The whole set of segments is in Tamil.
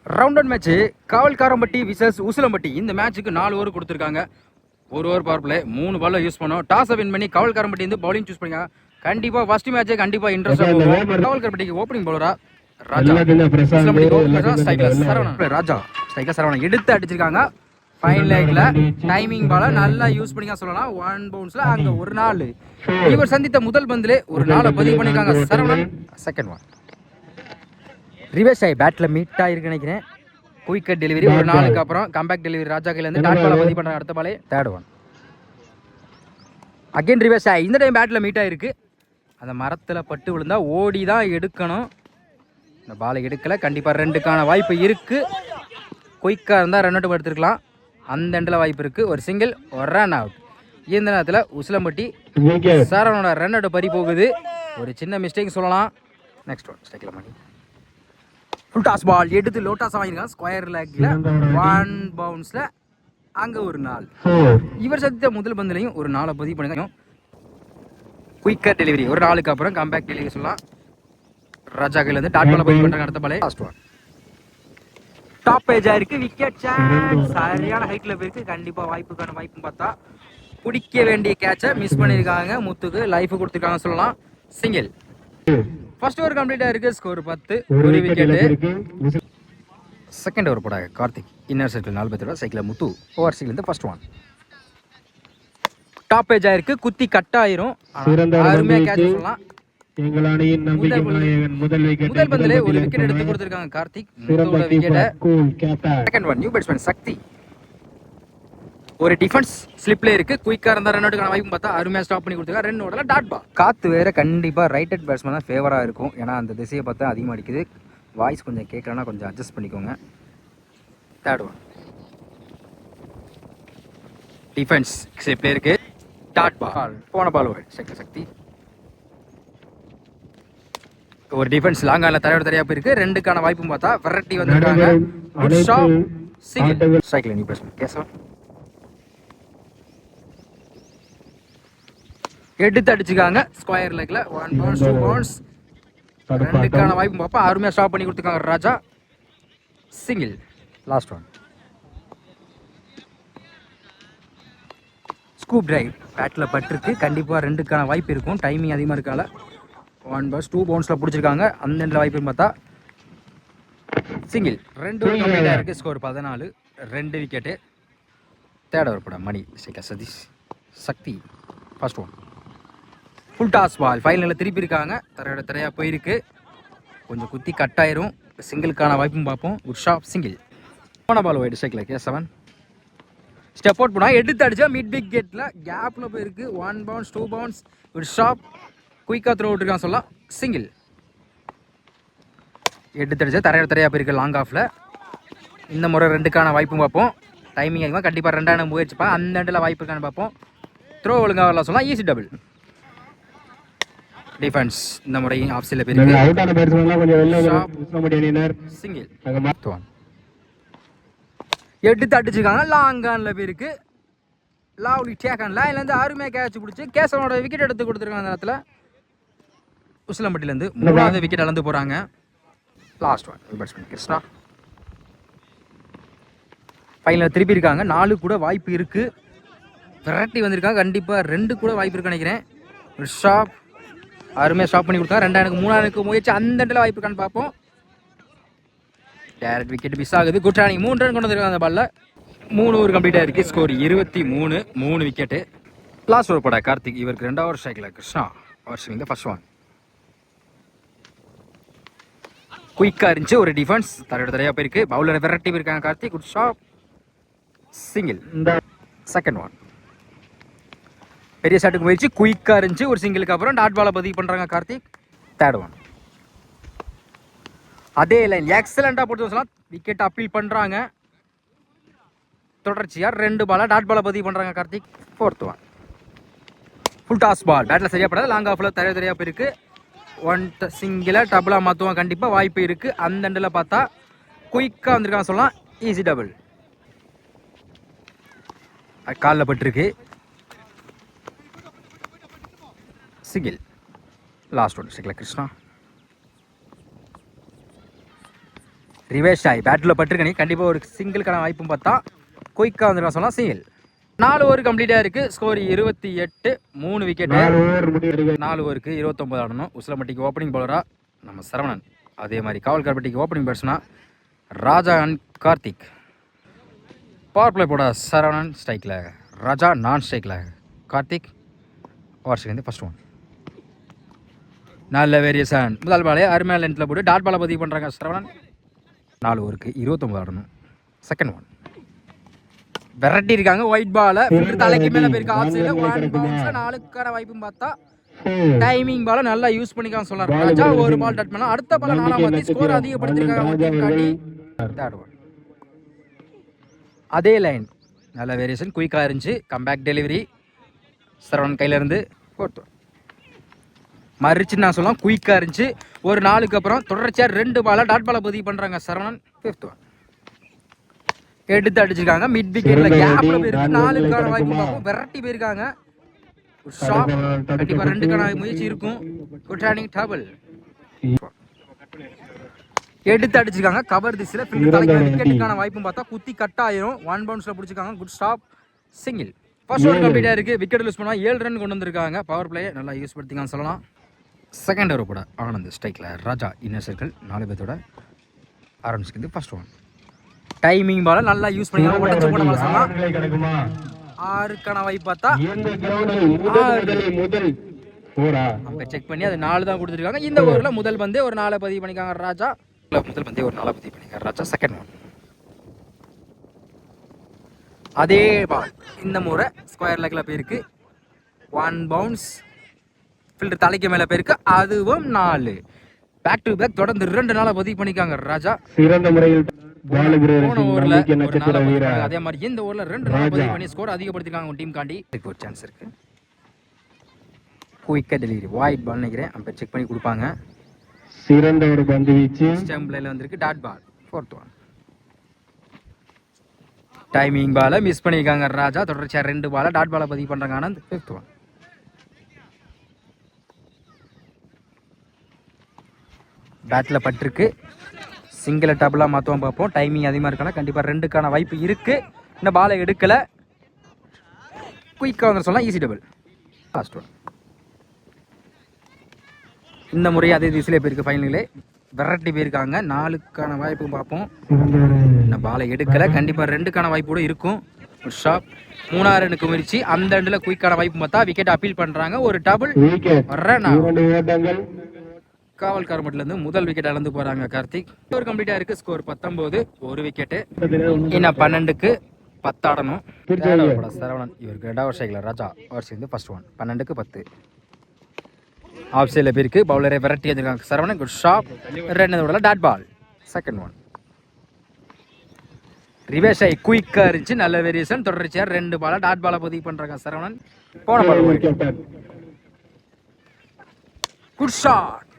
Round one match Kavalkarampatti versus Usilampatti. இந்த மேட்சுக்கு 4 ஓவர் கொடுத்துருக்காங்க. ஒரு ஓவர் பவர் பிளே 3 பால்ல யூஸ் பண்ணோம். டாஸை வின் பண்ணி காவல்காரம்பட்டி வந்து பவுலிங் சூஸ் பண்ணிங்க. கண்டிப்பா ஃபர்ஸ்ட் மேட்சே கண்டிப்பா இன்ட்ரெஸ்டா போகும். காவல்காரம்பட்டிக்கு ஓப்பனிங் பவுலரா ராஜா, உசிலம்பட்டிக்கு ராஜா ஸ்ட்ரைக்கர் சரவணன் எடுத்து அடிச்சிருக்காங்க. ஃபைன் லேக்ல டைமிங் பால நல்லா யூஸ் பண்ணிக்க சொல்லலாம். 1 பவுன்ஸ்ல அங்க ஒரு நாள் இவர் சந்தித்த முதல் பந்திலே ஒரு நாளை பதிவு பண்ணிருக்காங்க சரவணன். செகண்ட் ஒன் ரிவர்ஸ் ஆகி பேட்ல மீட் ஆயிருக்கு நினைக்கிறேன். குயிக் கட் டெலிவரி ஒரு நாளுக்கு அப்புறம் கம்பேக் டெலிவரி ராஜா கையில இருந்து டாட் பால பதிவு பண்றாங்க. அடுத்த பாலே தேர்ட் ஒன் அகைன் ரிவர்ஸ் ஆகி இந்த டைம் பேட்ல மீட் ஆயிருக்கு. அந்த மரத்துல பட்டு விழுந்தா ஓடி தான் எடுக்கணும். இந்த பாலை எடுக்கல. கண்டிப்பா 2க்கான வாய்ப்பு இருக்கு. குயிக்கா இருந்தா ரன் அவுட் எடுத்துருக்கலாம். அந்த எண்டில் வாய்ப்பு இருக்கு. ஒரு சிங்கிள் ஒரு ரன் அவுட். இந்த நேரத்தில் உசிலம்பட்டி சரவணோட ரன் அவுட் பறி போகுது. ஒரு சின்ன மிஸ்டேக் சொல்லலாம். நெக்ஸ்ட் ஒன் ஸ்ட்ரைக்கில் மணி ஃபுல் டாஸ் பால் எடுத்து லோட்டாஸ் வாங்கியிருக்காங்க. ஸ்கொயர் லேக்ல 1 பவுன்ஸ்ல அங்க ஒரு நாள். இவர் சத்தித்த முதல் பந்திலையும் ஒரு நாளை பதிவு பண்ணிருக்காங்க. குயிக்கர் டெலிவரி ஒரு நாளுக்கு அப்புறம் கம்பேக் டெலிவரி சொல்லலாம். ராஜா கையில இருந்து டாட் பால பதிவு பண்றாங்க. அடுத்த பாலே லாஸ்ட் ஒன் டாப் பேஜா இருக்கு. விக்கெட் சான்ஸ் சரியான ஹைட்ல போயிருக்கு. கண்டிப்பா வாய்ப்புக்கான வாய்ப்பு பார்த்தா பிடிக்க வேண்டிய கேட்சை மிஸ் பண்ணிருக்காங்க. முத்துக்கு லைஃப் கொடுத்துருக்காங்க சொல்லலாம். சிங்கிள் ஃபர்ஸ்ட் ஓவர் கம்ப்ளீட்டா இருக்கு. ஸ்கோர் 10 ஒரு விக்கெட். செகண்ட் ஓவர் போடாங்க Karthik inner circle 47 cycle Muthu over cycle இருந்து ஃபர்ஸ்ட் ஒன் டாப் பேஜா இருக்கு. குத்தி கட் ஆயிரும். அருமையா கேட்ச் சொல்லலாம். முதல் பந்திலே ஒரு விக்கெட் எடுத்து கொடுத்திருக்காங்க Karthik. Second one new batsman Sakthi ஒரு டிஃபென்ஸ் ஸ்லிப்ல இருக்கு. குயிக்கா இருந்தா ரன் அவுட்கான வாய்ப்பு பார்த்தா அருமையா ஸ்டாப் பண்ணி கொடுத்துருக்காங்க. 2 ஓவர்ல டாட் பால். காத்து வேற கண்டிப்பா ரைட் ஹேண்ட் பேட்ஸ்மேன் தான் ஃபேவரா இருக்கும். ஏன்னா அந்த திசையை பார்த்தா அதிகமாக அடிக்குது. வாய்ஸ் கொஞ்சம் கேட்கலன்னா கொஞ்சம் அட்ஜஸ்ட் பண்ணிக்கோங்க. தேர்ட் ஒன் டிஃபென்ஸ் ஸ்லிப்ல இருக்கு. டாட் பால் போன பால் சக்தி ஒரு டிஃபென்ஸ் லாங் ஆன்ல தரையோட தரையா போயிருக்கு. 2க்கான வாய்ப்பும் பார்த்தா வெரைட்டி வந்திருக்காங்க. குட் ஷாட் சிங்கிள் ஸ்ட்ரைக்ல நியூ பேட்ஸ்மேன் கேசவன் எடுத்து அடிச்சுக்காங்க. ஸ்கொயர் லெக்ல 1 பவுன்ஸ் 2 பவுன்ஸ் 2க்கான வாய்ப்பு பார்ப்பா அருமையா ஸ்டாப் பண்ணி கொடுத்துருக்காங்க Raja. Single last one scoop drive பேட்ல பட்டிருக்கு. கண்டிப்பா 2க்கான வாய்ப்பு இருக்கும். டைமிங் அதிகமா இருக்கால 1 பவுன்ஸ் 2 பவுன்ஸ்ல பிடிச்சிருக்காங்க. அந்த எண்ட்ல வாய்ப்பு பார்த்தா சிங்கிள். 2 ஓவர் கம்ப்ளீட்டா இருக்கு. Score 14 2 wicket. தேர்ட் ஓவர் போட Mani Satish Sakthi first one full toss ball ஃபைனலில் திருப்பி இருக்காங்க. தரையோட தரையா போயிருக்கு. கொஞ்சம் குத்தி கட் ஆயிரும். சிங்கிளுக்கான வாய்ப்பும் பார்ப்போம். குட் ஷாட் சிங்கிள் போன பால் ஒயிட் ஸ்ட்ரைக்ல கேசவன் ஸ்டெப் அவுட் பண்ணா எடுத்து அடிச்சா மிட் விக்கெட்ல கேப்ல போயிருக்கு. 1 பவுன்ஸ் 2 பவுன்ஸ் குட் ஷாட் குயிக்கா த்ரோ விட்டுருக்கான் சொல்லலாம். சிங்கிள் எடுத்து அடிச்சா தரையோட தரையா போயிருக்கு லாங் ஆஃப்ல. இந்த முறை 2க்கான வாய்ப்பும் பார்ப்போம். டைமிங் அதிகமாக கண்டிப்பாக 2 முயற்சிப்பா. அந்த இடத்துல வாய்ப்பு இருக்கான்னு பார்ப்போம். த்ரோ ஒழுங்காக வரலாம் சொல்லலாம். ஈஸி டபுள் டிஃபென்ஸ் இந்த முறை ஆஃப் சைடில் போயிருக்கு. சிங்கிள் எடுத்து அடிச்சுக்காங்க. லாங் ஆன்ல போயிருக்கு. லாவ்லி டேக் ஆன் லைன்லேருந்து அருமையாக கேட்ச் பிடிச்சி கேசவனோட விக்கெட் எடுத்து கொடுத்துருக்காங்க. அந்த நேரத்தில் உசிலம்பட்டிலேருந்து 3வது விக்கெட் அளந்து போகிறாங்க. லாஸ்ட் ஒன் பேட்ஸ்மேன் கிருஷ்ணா ஃபைனலில் திருப்பி இருக்காங்க. 4 கூட வாய்ப்பு இருக்கு. வெரைட்டி வந்திருக்காங்க. கண்டிப்பாக 2 கூட வாய்ப்பு இருக்கு நினைக்கிறேன். ஒரு ஷாப் அருமையாக ஸ்டாப் பண்ணி கொடுத்தாங்க. 2 3 முயற்சி அந்த இடத்துல வாய்ப்பு இருக்கான்னு பார்ப்போம். டேரக்ட் விக்கெட் மிஸ் ஆகுது. குட் ரன்னிங் 3 ரன் கொண்டு வந்திருக்காங்க. அந்த பால்ல 3 ஓவர் கம்ப்ளீட்டாக இருக்கு. Score 23 3 wicket. லாஸ்ட் ஓவர் போட கார்த்திக் இவருக்கு 2வது ஓவர் ஸ்ட்ரைக்ல Krishna over swing first one குயிக்கா இருந்துச்சு. ஒரு டிஃபென்ஸ் தரையோட தரையா போயிருக்கு. பவுலர் வெரைட்டி போயிருக்காங்க Karthik. Good shot single second one பெரிய ஷாட்டுக்கு முயற்சி குயிக்கா இருந்துச்சு. ஒரு சிங்கிளுக்கு அப்புறம் டாட் பால பதிவு பண்றாங்க கார்த்திக். தேர்ட் ஒன் அதே லைன் எக்ஸலண்டா போட்டு சொல்லலாம். விக்கெட் அப்பீல் பண்றாங்க. தொடர்ச்சியா 2 பால டாட் பால பதிவு பண்றாங்க Karthik. Fourth one full toss ball பேட்ல சரியா படாது. லாங் ஆஃப்ல தரையா தரையா போயிருக்கு. 1 சிங்கிள டபுளா மாத்துவாங்க. கண்டிப்பா வாய்ப்பு இருக்கு. அந்த எண்ட்ல பார்த்தா குயிக்கா வந்திருக்காங்க சொல்லலாம். ஈஸி டபுள் காலில் பட்டிருக்கு. சிங்கிள் லாஸ்ட் ஒன் ஸ்ட்ரைக்ல கிருஷ்ணா ரிவேஷ் ஆகி பேட்டில் பட்டிருக்கனே கண்டிப்பாக ஒரு சிங்கிளுக்கான வாய்ப்பும் பார்த்தா குயிக்காக வந்துடலாம் சொல்லலாம். சிங்கிள் 4 ஓவர் கம்ப்ளீட்டாக இருக்குது. Score 28, 3 wicket. 4 ஓவருக்கு 29 ஆடணும். உசிலம்பட்டிக்கு ஓப்பனிங் பவுலராக நம்ம சரவணன், அதே மாதிரி காவல்கார்பட்டிக்கு ஓப்பனிங் பேட்ஸ்மனா Raja and Karthik. Power play போட சரவணன் ஸ்ட்ரைக்கில், ராஜா நான் ஸ்ட்ரைக்கில், கார்த்திக் ஓவர்ஸ்க்கு ஃபர்ஸ்ட் ஒன். நல்ல வேரியேஷன். முதல் பாலே அருமையான லென்த்தில் போட்டு டாட் பாலை பதிவு பண்ணுறாங்க சரவணன். 4 ஓவருக்கு 29 ஆடணும். செகண்ட் ஒன் விரட்டி இருக்காங்க. ஒயிட் பாலை தலைக்கு மேலே போயிருக்கு. ஆஃப் சைடில் 1 பவுன்ஸில் 4க்கான வாய்ப்பும் பார்த்தா டைமிங் பாலை நல்லா யூஸ் பண்ணிக்கலாம் சொல்லலாம். ராஜா ஒரு பால் டட் பண்ணலாம். அடுத்த பால் 4ஆம் மாற்றி ஸ்கோர் அதிகப்படுத்திருக்காங்க. தேர்ட் ஒன் அதே லைன் நல்ல வேரியேஷன் குயிக்காக இருந்துச்சு. கம்பேக் டெலிவரி சரவணன் கையிலேருந்து. ஃபோர்த் ஒன் மறிச்சுன்னு நான் சொல்லலாம், குயிக்காக இருந்துச்சு. ஒரு 4க்கு அப்புறம் தொடர்ச்சியாக 2 பாலை டாட் பாலை பதிவு பண்ணுறாங்க சரவணன். ஃபிஃப்த் ஒன் எடுத்து அடிச்சிருக்காங்க. மிட் விக்கெட்ல கேப்ல போயிருக்கு. 4க்கான வாய்ப்பு பார்ப்போம். விரட்டி போயிருக்காங்க. ஷாட் கண்டிப்பா 2க்கான முயற்சி இருக்கும். குட் ரன்னிங் டபுள் எடுத்து அடிச்சிருக்காங்க. கவர் திசையில ஃபீல்ட் தலைக்கு விக்கெட்டுக்கான வாய்ப்பும் பார்த்தா குத்தி கட் ஆயிரும். 1 பவுன்ஸ்ல பிடிச்சிருக்காங்க. Good stop single. First over கம்ப்ளீட்டா இருக்கு. விக்கெட் லூஸ் பண்ணா 7 ரன் கொண்டு வந்திருக்காங்க. பவர் பிளே நல்லா யூஸ் படுத்திங்கன்னு சொல்லலாம். செகண்ட் ஓவர் கூட ஆனந்த் ஸ்ட்ரைக்ல, ராஜா இன்னர் சர்க்கிள் 4 பேர்த்தோட ஆரம்பிச்சுக்குது. ஃபர்ஸ்ட் ஒன் டைமிங் பால நல்லா யூஸ் பண்ணிக்கலாம். உடச்சு போட பால சொல்லலாம். 6க்கான வாய்ப்பு பார்த்தா அங்க செக் பண்ணி அது 4 தான் கொடுத்துருக்காங்க. இந்த ஓவர்ல முதல் பந்தே ஒரு 4 பதிவு பண்ணிருக்காங்க ராஜா. முதல் பந்தே ஒரு 4 பதிவு பண்ணிருக்காங்க ராஜா. செகண்ட் ஒன் அதே பால் இந்த முறை ஸ்கொயர் லெக்ல போயிருக்கு. 1 பவுன்ஸ் ஃபீல்டர் தலைக்கு மேல போயிருக்கு. அதுவும் 4. பேக் டு பேக் தொடர்ந்து 2 நாள பதிவு பண்ணிருக்காங்க ராஜா. சிறந்த முறையில் அதே மாதிரி இந்த ஓவர்ல 2 நாள் பதிவு பண்ணி ஸ்கோர் அதிகப்படுத்திருக்காங்க டீம் காண்டி. ஒரு சான்ஸ் இருக்கு. குயிக்கா டெலிவரி வைட் பால் நினைக்கிறேன். அம்பையர் செக் பண்ணி கொடுப்பாங்க. சிறந்த ஒரு பந்து வீச்சு ஸ்டம்ப் லைன்ல வந்திருக்கு. Dot ball. Fourth one timing பால மிஸ் பண்ணிருக்காங்க ராஜா. தொடர்ச்சியா 2 பால டாட் பால பதிவு பண்றாங்க ஆனந்த். ஃபிஃப்த் ஒன் பேட்ல பட்டிருக்கு. சிங்கிள டபுளா மாற்றுவோம் பார்ப்போம். டைமிங் அதிகமாக இருக்கானா கண்டிப்பாக 2க்கான வாய்ப்பு இருக்கு. இன்னும் பாலை எடுக்கல. குயிக்காக வந்து சொல்லலாம். Easy double. லாஸ்ட் ஒன் இந்த முறை அதே திசையிலே போயிருக்கு. ஃபைனலே விரட்டி போயிருக்காங்க. 4க்கான வாய்ப்பு பார்ப்போம். இன்னும் பாலை எடுக்கல. கண்டிப்பாக 2க்கான வாய்ப்பு கூட இருக்கும். ஒரு ஷாப் 3 ரன்னுக்கு முயற்சி. அந்த ரெண்டுல குயிக்கான வாய்ப்பு பார்த்தா விக்கெட் அப்பீல் பண்றாங்க. ஒரு டபுள் ரன். காவல்காரமட்டில இருந்து முதல் விக்கெட் அளந்து போறாங்க கார்த்திக். ஒரு கம்ப்ளீட்டா இருக்கு. ஸ்கோர் 19, ஒரு விக்கெட். இன்னும் 12க்கு 10 ஆடணும். சரவணன் இவருக்கு 2வது ஸ்ட்ரைக்ல, ராஜா ஓவர் சேர்ந்து ஃபர்ஸ்ட் ஒன். 12க்கு 10 ஆஃப் சைட்ல போயிருக்கு. பவுலரை விரட்டி வந்திருக்காங்க Saravanan. Good shot. 2 dot ball. Second one ரிவேஷ் ஆகி குயிக்கா இருந்துச்சு. நல்ல வேரியேஷன். தொடர்ச்சியா 2 பால டாட் பால பதிவு பண்றாங்க சரவணன். போன பால் குட் ஷாட்.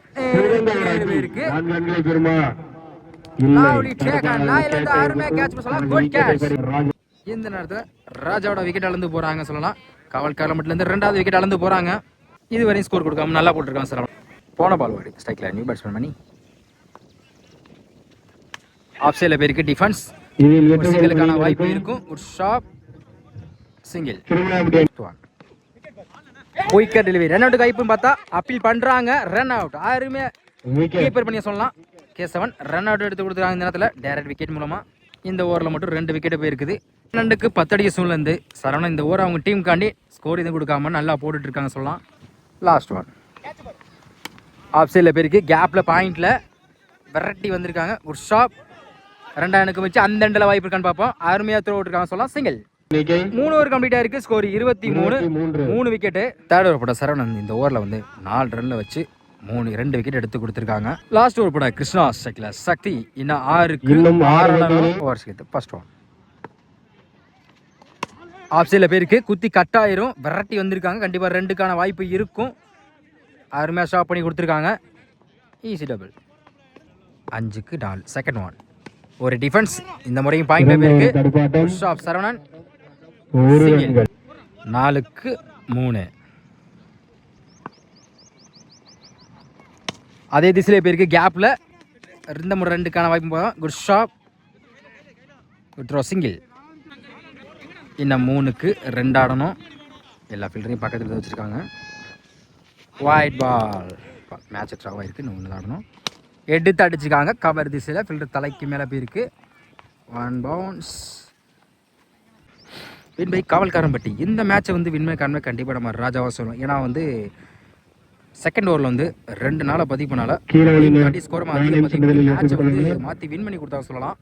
இந்த நேரத்துல ராஜாவோட விக்கெட் அளந்து போறாங்க சொல்லலாம். காவல்காரமட்டில இருந்து 2வது விக்கெட் அளந்து போறாங்க. இதுவரையும் ஸ்கோர் கொடுக்காம நல்லா போட்டிருக்காங்க சரவணன். போன பால் வாடி ஸ்ட்ரைக்ல நியூ பேட்ஸ்மேன் பண்ணி ஆஃப் சைட்ல போயிருக்கு. டிஃபென்ஸ் சிங்கிளுக்கான வாய்ப்பு இருக்கும். ஒரு shot single. Quicker delivery. Run out வாய்ப்புன்னு பார்த்தா அப்பீல் பண்றாங்க. Run out. யாருமே கீப்பர் பண்ணி சொல்லலாம். K7 ரன் அவுட் எடுத்து கொடுத்துருக்காங்க. இந்த நேரத்தில் டைரக்ட் விக்கெட் மூலமா இந்த ஓவரில் மட்டும் 2 விக்கெட் போயிருக்குது. 12க்கு 10 அடிக்க சூழ்நிலை சரவணன் இந்த ஓவர் அவங்க டீம் காண்டி ஸ்கோர் இது கொடுக்காம நல்லா போட்டுட்டு இருக்காங்க சொல்லலாம். லாஸ்ட் ஒன் ஆஃப் சைடில் போயிருக்கு. கேப்ல பாயிண்ட்ல விரட்டி வந்திருக்காங்க. ஒரு ஷாப் 2 ரனுக்கு வச்சு அந்த எண்டில் வாய்ப்பு இருக்கான்னு பார்ப்போம். அருமையா த்ரோ விட்டுருக்காங்க சொல்லலாம். சிங்கிள். 3 ஓவர் கம்ப்ளீட் ஆயிருக்கு. Score 23, 3 wicket. தேர்ட் ஓவர் போட சரவணன் இந்த ஓவரில் வந்து 4 ரன்ல வச்சு 2 விக்கெட் எடுத்து கொடுத்துருக்காங்க. லாஸ்ட் ஓவர் போட கிருஷ்ணா ஸ்ட்ரைக்ல சக்தி இன்னும் 6க்கு 6 ஓவர்ஸ் எடுத்து ஃபர்ஸ்ட் ஒன் ஆஃப் சைடில் போயிருக்கு. குத்தி கட் ஆயிரும். விரட்டி வந்திருக்காங்க. கண்டிப்பா 2க்கான வாய்ப்பு இருக்கும். அருமையா ஸ்டாப் பண்ணி கொடுத்துருக்காங்க. Easy double. 5க்கு 4. செகண்ட் ஒன் ஒரு டிஃபென்ஸ். இந்த முறையும் பாயிண்ட் போயிருக்கு. ஷாப் சரவணன் 4க்கு 3. அதே திசையில போயிருக்கு. கேப்ல இந்த முறை 2க்கான வாய்ப்பு போதும். Good shop, good throw, single. இன்னும் 3க்கு 2 ஆடணும். எல்லா ஃபீல்டரையும் பக்கத்தில் வச்சுருக்காங்க. White ball. மேட்ச் ட்ராவ் ஆகிருக்கு. இன்னும் 1 ஆடணும். எடுத்து அடிச்சுக்காங்க கவர் திசையில். ஃபில்டர் தலைக்கு மேலே போயிருக்கு. 1 பவுன்ஸ். வின்மை காவல்காரன்பட்டி. இந்த மேட்சை வந்து வின்மை காரணமே கண்டிப்பாக நம்ம ராஜாவாக சொல்லணும். ஏன்னா வந்து செகண்ட் ஓவரில் வந்து 2 நாளை பதிவு பண்ணால ஸ்கோர் மேட்சை வந்து மாற்றி வின் பண்ணி கொடுத்தா சொல்லலாம்.